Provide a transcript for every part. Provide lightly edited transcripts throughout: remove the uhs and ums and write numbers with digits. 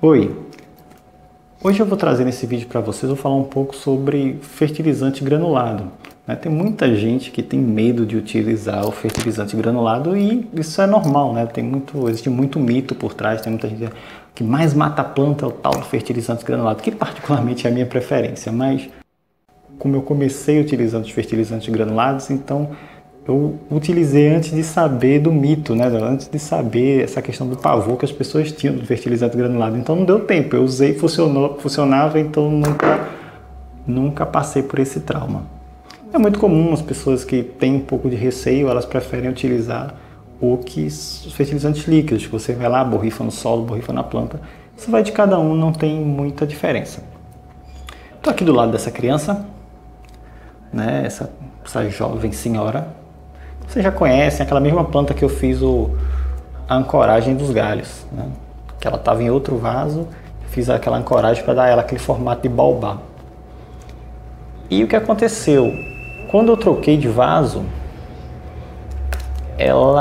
Oi, hoje eu vou trazer nesse vídeo para vocês, vou falar um pouco sobre fertilizante granulado. Tem muita gente que tem medo de utilizar o fertilizante granulado e isso é normal, né? Existe muito mito por trás, tem muita gente que mais mata a planta é o tal do fertilizante granulado, que particularmente é a minha preferência, mas como eu comecei utilizando os fertilizantes granulados, então eu utilizei antes de saber do mito, né? Antes de saber essa questão do pavor que as pessoas tinham do fertilizante granulado. Então não deu tempo, eu usei, funcionava, então nunca passei por esse trauma. É muito comum as pessoas que têm um pouco de receio, elas preferem utilizar os fertilizantes líquidos, que você vai lá, borrifa no solo, borrifa na planta. Isso vai de cada um, não tem muita diferença. Estou aqui do lado dessa criança, né? Essa jovem senhora. Vocês já conhecem aquela mesma planta que eu fiz a ancoragem dos galhos, né? Que ela estava em outro vaso, fiz aquela ancoragem para dar ela aquele formato de baobá. E o que aconteceu? Quando eu troquei de vaso, eu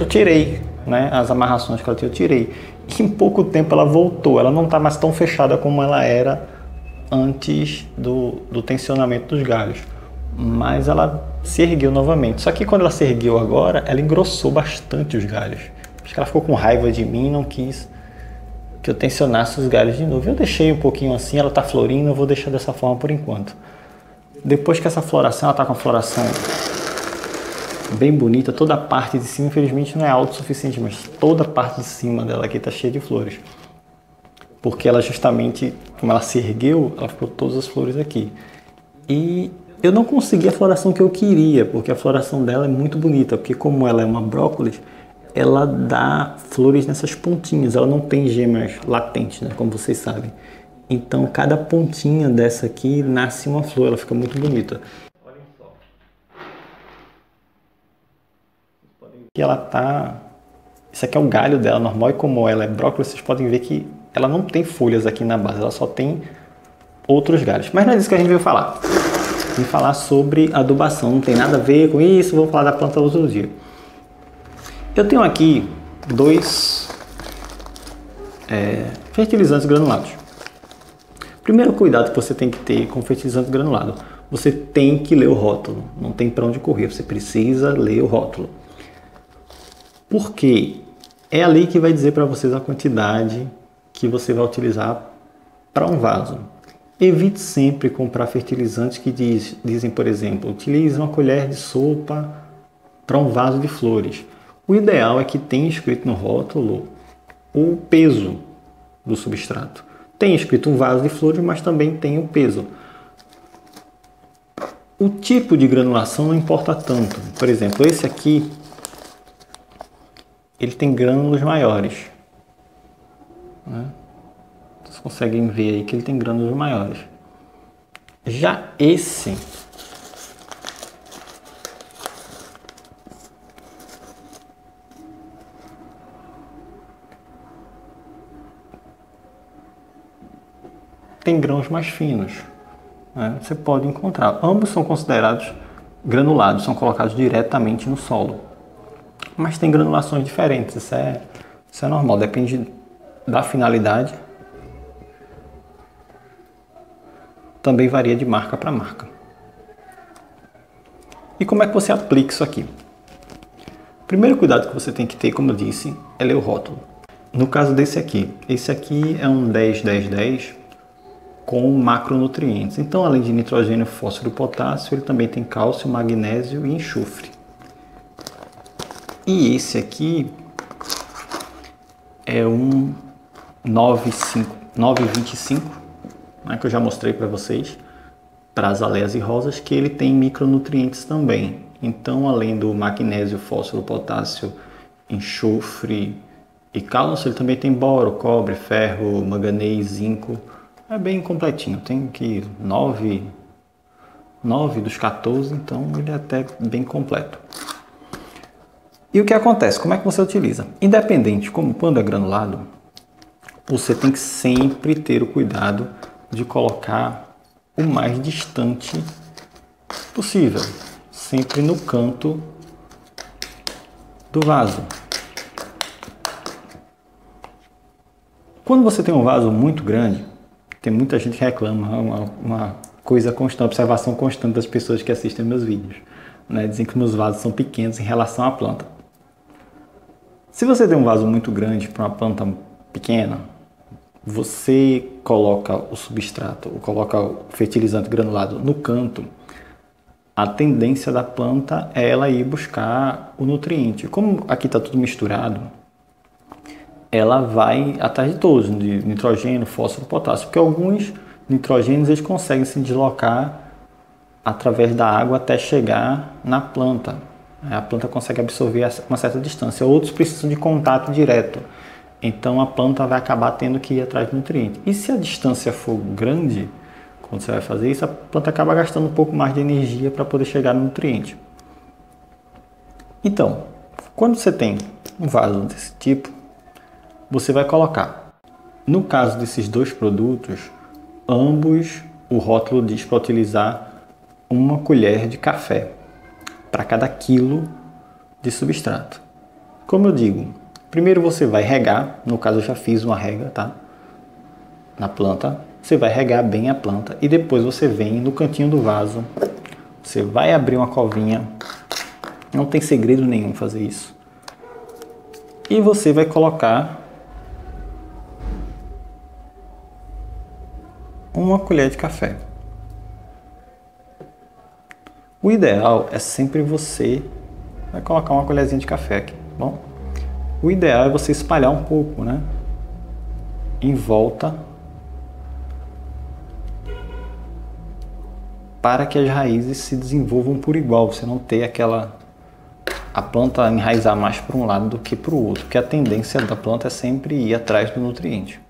tirei, né, as amarrações que ela tinha, eu tirei. E em pouco tempo ela voltou, ela não está mais tão fechada como ela era antes do tensionamento dos galhos. Mas ela se ergueu novamente. Só que quando ela se ergueu agora, ela engrossou bastante os galhos. Acho que ela ficou com raiva de mim e não quis que eu tensionasse os galhos de novo. Eu deixei um pouquinho assim, ela está florindo, eu vou deixar dessa forma por enquanto. Depois que essa floração, ela está com a floração bem bonita, toda a parte de cima, infelizmente não é alto o suficiente, mas toda a parte de cima dela aqui está cheia de flores. Porque ela justamente, como ela se ergueu, ela ficou todas as flores aqui. E eu não consegui a floração que eu queria, porque a floração dela é muito bonita, porque como ela é uma brócolis, ela dá flores nessas pontinhas, ela não tem gemas latentes, né, como vocês sabem. Então cada pontinha dessa aqui nasce uma flor, ela fica muito bonita. Olhem só. E ela tá... Isso aqui é o galho dela normal e como ela é brócolis, vocês podem ver que ela não tem folhas aqui na base, ela só tem outros galhos. Mas não é disso que a gente veio falar. Vim falar sobre adubação, não tem nada a ver com isso, vou falar da planta outro dia. Eu tenho aqui dois fertilizantes granulados. Primeiro cuidado que você tem que ter com fertilizante granulado, você tem que ler o rótulo, não tem para onde correr, você precisa ler o rótulo. Porque é ali que vai dizer para vocês a quantidade que você vai utilizar para um vaso. Evite sempre comprar fertilizantes que dizem, por exemplo, utilize uma colher de sopa para um vaso de flores. O ideal é que tenha escrito no rótulo o peso do substrato. Tem escrito um vaso de flores, mas também tem o peso. O tipo de granulação não importa tanto. Por exemplo, esse aqui, ele tem grânulos maiores, né? Vocês conseguem ver aí que ele tem grânulos maiores. Já esse tem grãos mais finos, né? Você pode encontrar. Ambos são considerados granulados, são colocados diretamente no solo. Mas tem granulações diferentes, isso é normal, depende da finalidade. Também varia de marca para marca. E como é que você aplica isso aqui? O primeiro cuidado que você tem que ter, como eu disse, é ler o rótulo. No caso desse aqui, esse aqui é um 10-10-10 com macronutrientes. Então, além de nitrogênio, fósforo e potássio, ele também tem cálcio, magnésio e enxofre. E esse aqui é um 925, né, que eu já mostrei para vocês, para azaleias e rosas, que ele tem micronutrientes também. Então, além do magnésio, fósforo, potássio, enxofre e cálcio, ele também tem boro, cobre, ferro, manganês, zinco. É bem completinho, tem aqui 9 dos 14, então ele é até bem completo. E o que acontece? Como é que você utiliza? Independente, como quando é granulado, você tem que sempre ter o cuidado de colocar o mais distante possível, sempre no canto do vaso. Quando você tem um vaso muito grande, tem muita gente que reclama, uma coisa constante, observação constante das pessoas que assistem meus vídeos, né? Dizem que meus vasos são pequenos em relação à planta. Se você tem um vaso muito grande para uma planta pequena, você coloca o substrato, ou coloca o fertilizante granulado no canto, a tendência da planta é ela ir buscar o nutriente. Como aqui está tudo misturado, ela vai atrás de todos, de nitrogênio, fósforo, potássio, porque alguns nitrogênios eles conseguem se deslocar através da água até chegar na planta. A planta consegue absorver uma certa distância. Outros precisam de contato direto. Então a planta vai acabar tendo que ir atrás do nutriente. E se a distância for grande, quando você vai fazer isso, a planta acaba gastando um pouco mais de energia para poder chegar no nutriente. Então, quando você tem um vaso desse tipo, você vai colocar, no caso desses dois produtos, ambos o rótulo diz para utilizar 1 colher de café para cada quilo de substrato. Como eu digo, primeiro você vai regar, no caso eu já fiz uma rega, tá? Na planta, você vai regar bem a planta e depois você vem no cantinho do vaso, você vai abrir uma covinha, não tem segredo nenhum fazer isso. E você vai colocar 1 colher de café. O ideal é sempre você vai colocar 1 colherzinha de café aqui, bom? O ideal é você espalhar um pouco, né? Em volta, para que as raízes se desenvolvam por igual. Você não ter a planta enraizar mais para um lado do que para o outro, porque a tendência da planta é sempre ir atrás do nutriente.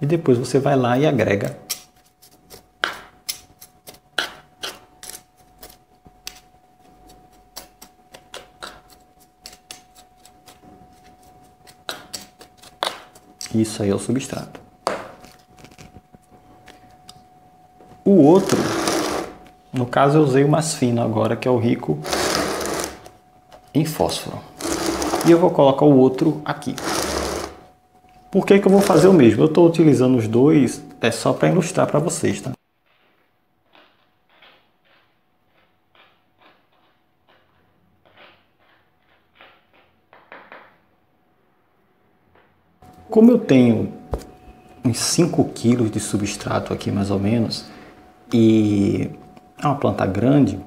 E depois você vai lá e agrega isso aí é o substrato. O outro, no caso eu usei o mais fino agora, que é o rico em fósforo. E eu vou colocar o outro aqui. Por que eu vou fazer o mesmo? Eu estou utilizando os dois só para ilustrar para vocês, tá? Como eu tenho uns 5 quilos de substrato aqui mais ou menos, e é uma planta grande,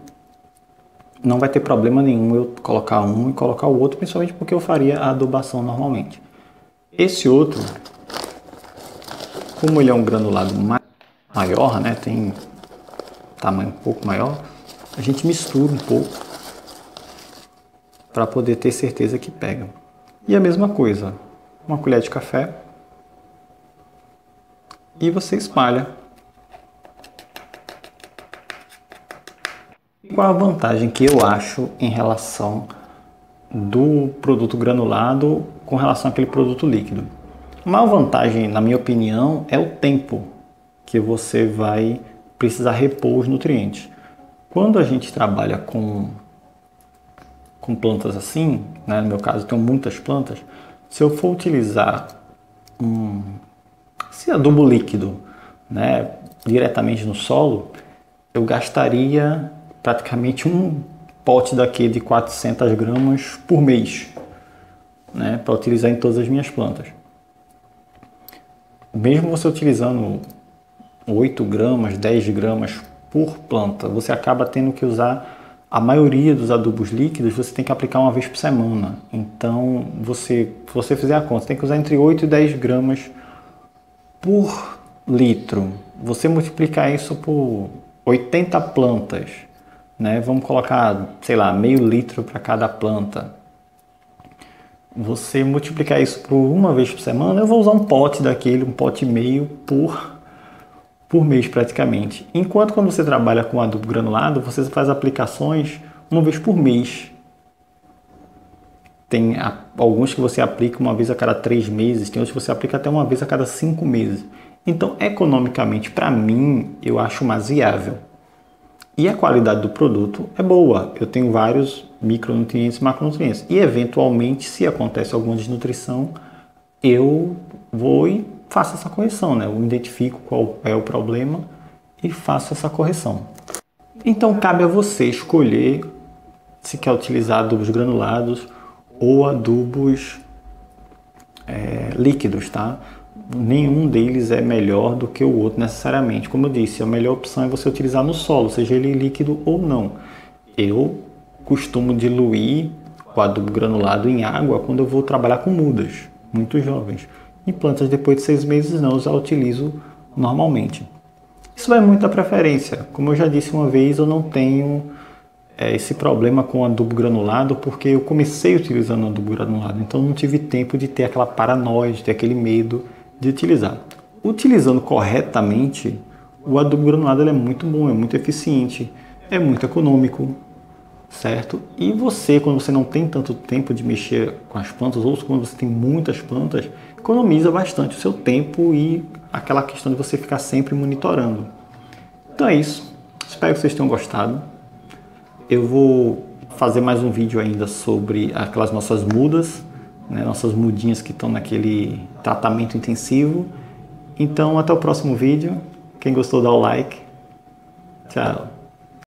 não vai ter problema nenhum eu colocar um e colocar o outro, principalmente porque eu faria a adubação normalmente. Esse outro, como ele é um granulado maior, né, tem tamanho um pouco maior, a gente mistura um pouco para poder ter certeza que pega. E a mesma coisa, 1 colher de café e você espalha. Qual a vantagem que eu acho em relação do produto granulado com relação àquele produto líquido? A maior vantagem, na minha opinião, é o tempo que você vai precisar repor os nutrientes. Quando a gente trabalha com plantas assim, né, no meu caso eu tenho muitas plantas, se eu for utilizar esse adubo líquido, né, diretamente no solo, eu gastaria praticamente um pote daquele de 400 gramas por mês, né, para utilizar em todas as minhas plantas. Mesmo você utilizando 8 gramas, 10 gramas por planta, você acaba tendo que usar a maioria dos adubos líquidos, você tem que aplicar uma vez por semana. Então, se você fizer a conta, você tem que usar entre 8 e 10 gramas por litro. Você multiplicar isso por 80 plantas, né? Vamos colocar, sei lá, meio litro para cada planta. Você multiplicar isso por uma vez por semana, eu vou usar um pote daquele, um pote e meio por mês praticamente. Enquanto quando você trabalha com adubo granulado, você faz aplicações uma vez por mês. Tem alguns que você aplica uma vez a cada 3 meses, tem outros que você aplica até uma vez a cada 5 meses. Então, economicamente, para mim, eu acho mais viável. E a qualidade do produto é boa. Eu tenho vários micronutrientes e macronutrientes. E, eventualmente, se acontece alguma desnutrição, eu vou e faço essa correção, né? Eu identifico qual é o problema e faço essa correção. Então, cabe a você escolher se quer utilizar adubos granulados ou adubos líquidos, tá? Nenhum deles é melhor do que o outro necessariamente. Como eu disse, a melhor opção é você utilizar no solo, seja ele líquido ou não. Eu costumo diluir o adubo granulado em água quando eu vou trabalhar com mudas, muito jovens. Em plantas depois de 6 meses não, eu já utilizo normalmente. Isso vai muito da preferência. Como eu já disse uma vez, eu não tenho esse problema com adubo granulado porque eu comecei utilizando adubo granulado, então não tive tempo de ter aquela paranoia, de ter aquele medo de utilizar. Utilizando corretamente, o adubo granulado é muito bom, é muito eficiente, é muito econômico, certo? E você, quando você não tem tanto tempo de mexer com as plantas, ou quando você tem muitas plantas, economiza bastante o seu tempo e aquela questão de você ficar sempre monitorando. Então é isso. Espero que vocês tenham gostado. Eu vou fazer mais um vídeo ainda sobre aquelas nossas mudas, né, nossas mudinhas que estão naquele tratamento intensivo. Então, até o próximo vídeo. Quem gostou, dá o like. Tchau.